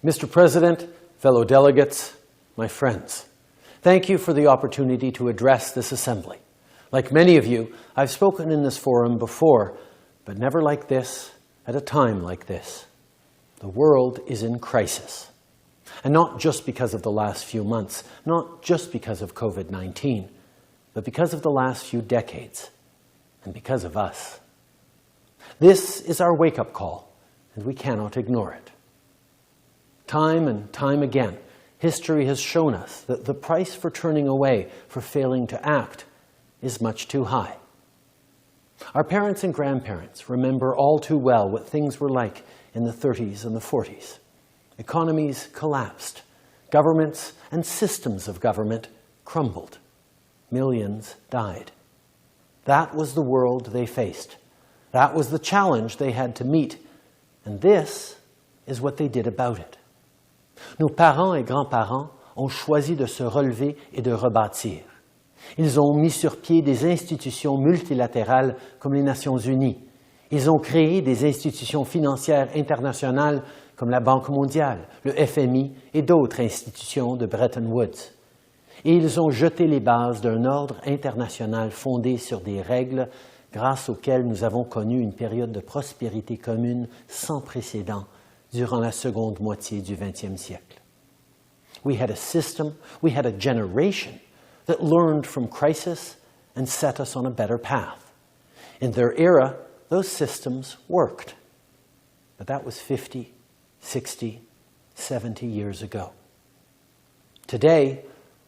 Mr. President, fellow delegates, my friends, thank you for the opportunity to address this assembly. Like many of you, I've spoken in this forum before, but never like this, at a time like this. The world is in crisis. And not just because of the last few months, not just because of COVID-19, but because of the last few decades, and because of us. This is our wake-up call, and we cannot ignore it. Time and time again, history has shown us that the price for turning away, for failing to act, is much too high. Our parents and grandparents remember all too well what things were like in the 30s and the 40s. Economies collapsed. Governments and systems of government crumbled. Millions died. That was the world they faced. That was the challenge they had to meet. And this is what they did about it. Nos parents et grands-parents ont choisi de se relever et de rebâtir. Ils ont mis sur pied des institutions multilatérales comme les Nations Unies. Ils ont créé des institutions financières internationales comme la Banque mondiale, le FMI et d'autres institutions de Bretton Woods. Et ils ont jeté les bases d'un ordre international fondé sur des règles grâce auxquelles nous avons connu une période de prospérité commune sans précédent durant la seconde moitié du XXe siècle. We had a system, we had a generation that learned from crisis and set us on a better path. In their era, those systems worked. But that was 50, 60, 70 years ago. Today,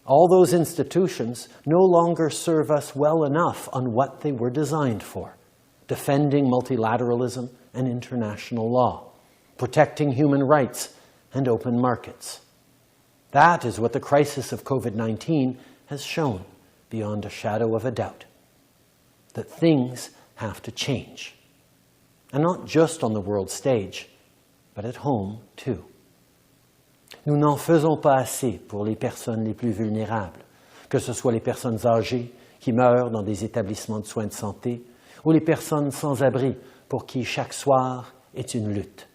all those institutions no longer serve us well enough on what they were designed for, defending multilateralism and international law, protecting human rights and open markets. That is what the crisis of COVID-19 has shown beyond a shadow of a doubt, that things have to change. And not just on the world stage, but at home too. Nous n'en faisons pas assez pour les personnes les plus vulnérables, que ce soit les personnes âgées qui meurent dans des établissements de soins de santé ou les personnes sans abri pour qui chaque soir est une lutte.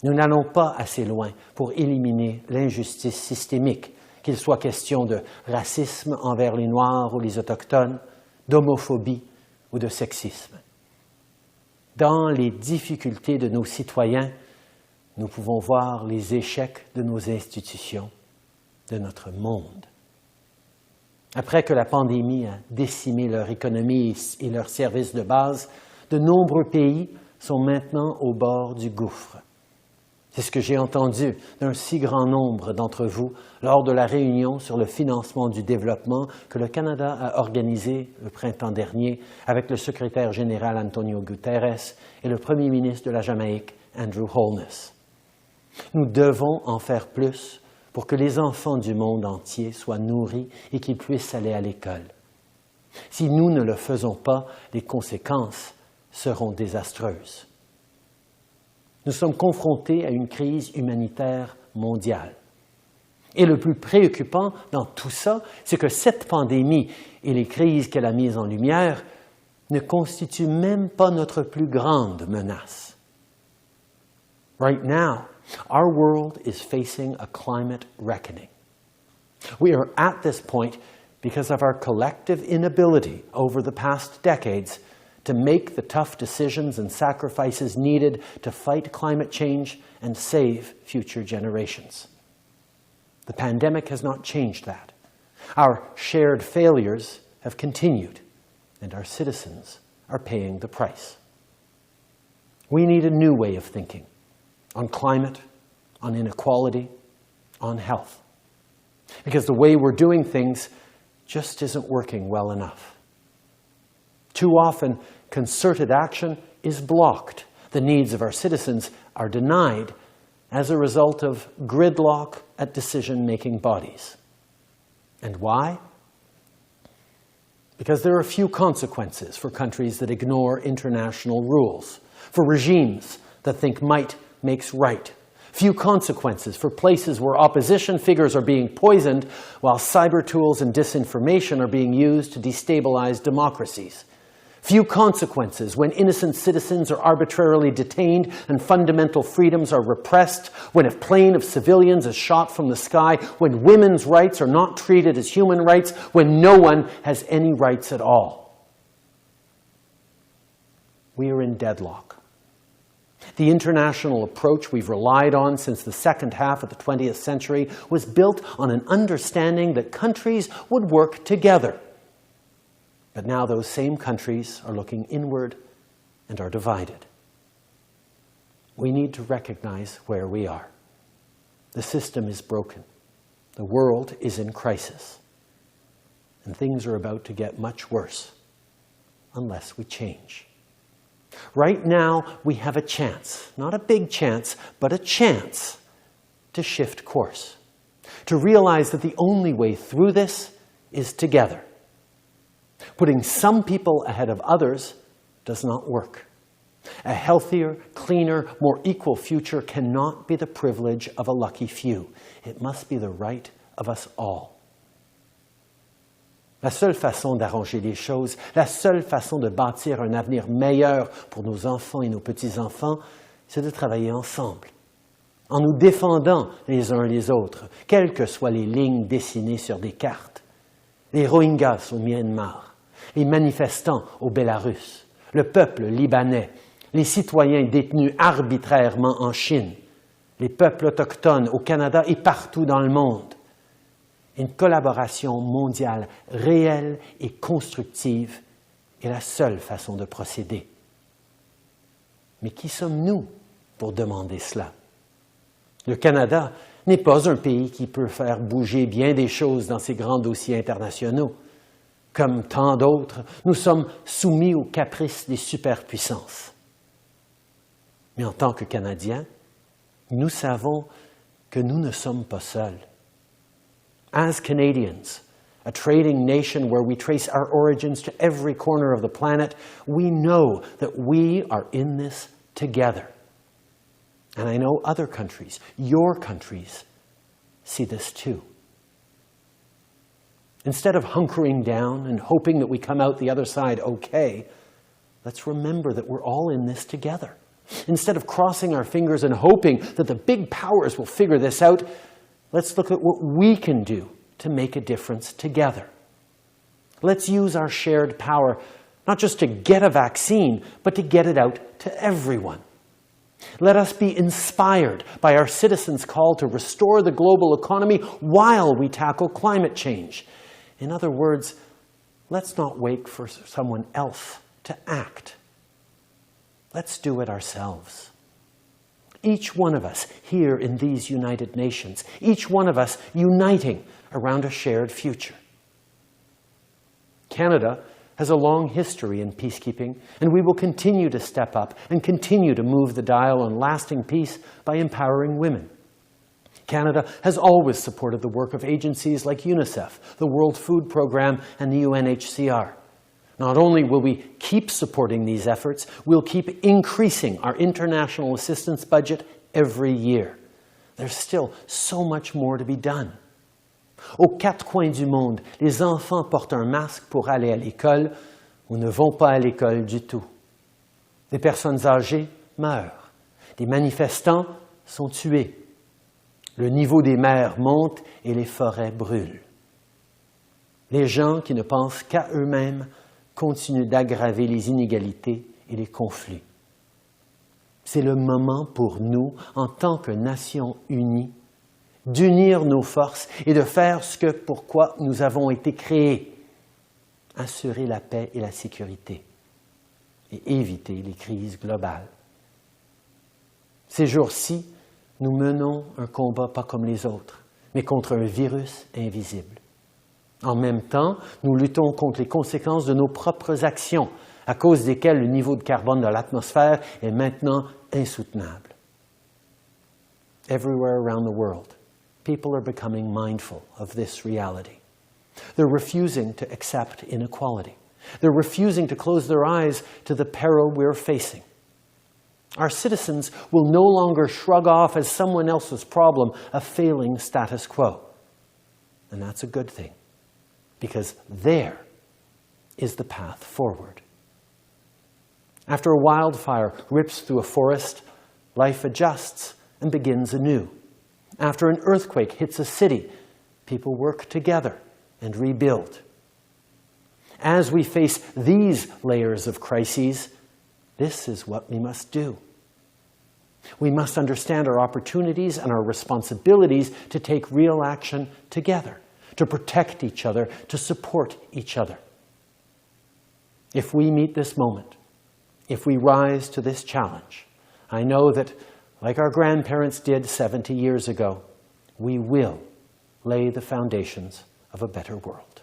Nous n'allons pas assez loin pour éliminer l'injustice systémique, qu'il soit question de racisme envers les Noirs ou les Autochtones, d'homophobie ou de sexisme. Dans les difficultés de nos citoyens, nous pouvons voir les échecs de nos institutions, de notre monde. Après que la pandémie a décimé leur économie et leurs services de base, de nombreux pays sont maintenant au bord du gouffre. C'est ce que j'ai entendu d'un si grand nombre d'entre vous lors de la réunion sur le financement du développement que le Canada a organisée le printemps dernier avec le secrétaire général Antonio Guterres et le premier ministre de la Jamaïque, Andrew Holness. Nous devons en faire plus pour que les enfants du monde entier soient nourris et qu'ils puissent aller à l'école. Si nous ne le faisons pas, les conséquences seront désastreuses. Nous sommes confrontés à une crise humanitaire mondiale. Et le plus préoccupant dans tout ça, c'est que cette pandémie et les crises qu'elle a mises en lumière ne constituent même pas notre plus grande menace. Right now, our world is facing a climate reckoning. We are at this point because of our collective inability over the past decades to make the tough decisions and sacrifices needed to fight climate change and save future generations. The pandemic has not changed that. Our shared failures have continued, and our citizens are paying the price. We need a new way of thinking on climate, on inequality, on health, because the way we're doing things just isn't working well enough. Too often, concerted action is blocked. The needs of our citizens are denied as a result of gridlock at decision-making bodies. And why? Because there are few consequences for countries that ignore international rules, for regimes that think might makes right. Few consequences for places where opposition figures are being poisoned while cyber tools and disinformation are being used to destabilize democracies. Few consequences when innocent citizens are arbitrarily detained and fundamental freedoms are repressed, when a plane of civilians is shot from the sky, when women's rights are not treated as human rights, when no one has any rights at all. We are in deadlock. The international approach we've relied on since the second half of the 20th century was built on an understanding that countries would work together. But now those same countries are looking inward and are divided. We need to recognize where we are. The system is broken. The world is in crisis. And things are about to get much worse unless we change. Right now, we have a chance, not a big chance, but a chance to shift course, to realize that the only way through this is together. Putting some people ahead of others does not work. A healthier, cleaner, more equal future cannot be the privilege of a lucky few. It must be the right of us all. La seule façon d'arranger les choses, la seule façon de bâtir un avenir meilleur pour nos enfants et nos petits-enfants, c'est de travailler ensemble, en nous défendant les uns les autres, quelles que soient les lignes dessinées sur des cartes. Les Rohingyas au Myanmar, les manifestants au Bélarus, le peuple libanais, les citoyens détenus arbitrairement en Chine, les peuples autochtones au Canada et partout dans le monde. Une collaboration mondiale réelle et constructive est la seule façon de procéder. Mais qui sommes-nous pour demander cela? Le Canada n'est pas un pays qui peut faire bouger bien des choses dans ses grands dossiers internationaux. Comme tant d'autres, nous sommes soumis aux caprices des superpuissances. Mais en tant que Canadiens, nous savons que nous ne sommes pas seuls. As Canadians, a trading nation where we trace our origins to every corner of the planet, we know that we are in this together. And I know other countries, your countries, see this too. Instead of hunkering down and hoping that we come out the other side okay, let's remember that we're all in this together. Instead of crossing our fingers and hoping that the big powers will figure this out, let's look at what we can do to make a difference together. Let's use our shared power not just to get a vaccine, but to get it out to everyone. Let us be inspired by our citizens' call to restore the global economy while we tackle climate change. In other words, let's not wait for someone else to act. Let's do it ourselves. Each one of us here in these United Nations, each one of us uniting around a shared future. Canada has a long history in peacekeeping, and we will continue to step up and continue to move the dial on lasting peace by empowering women. Canada has always supported the work of agencies like UNICEF, the World Food Programme, and the UNHCR. Not only will we keep supporting these efforts, we'll keep increasing our international assistance budget every year. There's still so much more to be done. Aux quatre coins du monde, les enfants portent un masque pour aller à l'école ou ne vont pas à l'école du tout. Des personnes âgées meurent. Des manifestants sont tués. Le niveau des mers monte et les forêts brûlent. Les gens qui ne pensent qu'à eux-mêmes continuent d'aggraver les inégalités et les conflits. C'est le moment pour nous, en tant que nation unie, d'unir nos forces et de faire ce pourquoi nous avons été créés, assurer la paix et la sécurité et éviter les crises globales. Ces jours-ci, nous menons un combat pas comme les autres, mais contre un virus invisible. En même temps, nous luttons contre les conséquences de nos propres actions, à cause desquelles le niveau de carbone de l'atmosphère est maintenant insoutenable. Everywhere around the world, people are becoming mindful of this reality. They're refusing to accept inequality. They're refusing to close their eyes to the peril we're facing. Our citizens will no longer shrug off as someone else's problem a failing status quo. And that's a good thing, because there is the path forward. After a wildfire rips through a forest, life adjusts and begins anew. After an earthquake hits a city, people work together and rebuild. As we face these layers of crises, this is what we must do. We must understand our opportunities and our responsibilities to take real action together, to protect each other, to support each other. If we meet this moment, if we rise to this challenge, I know that, like our grandparents did 70 years ago, we will lay the foundations of a better world.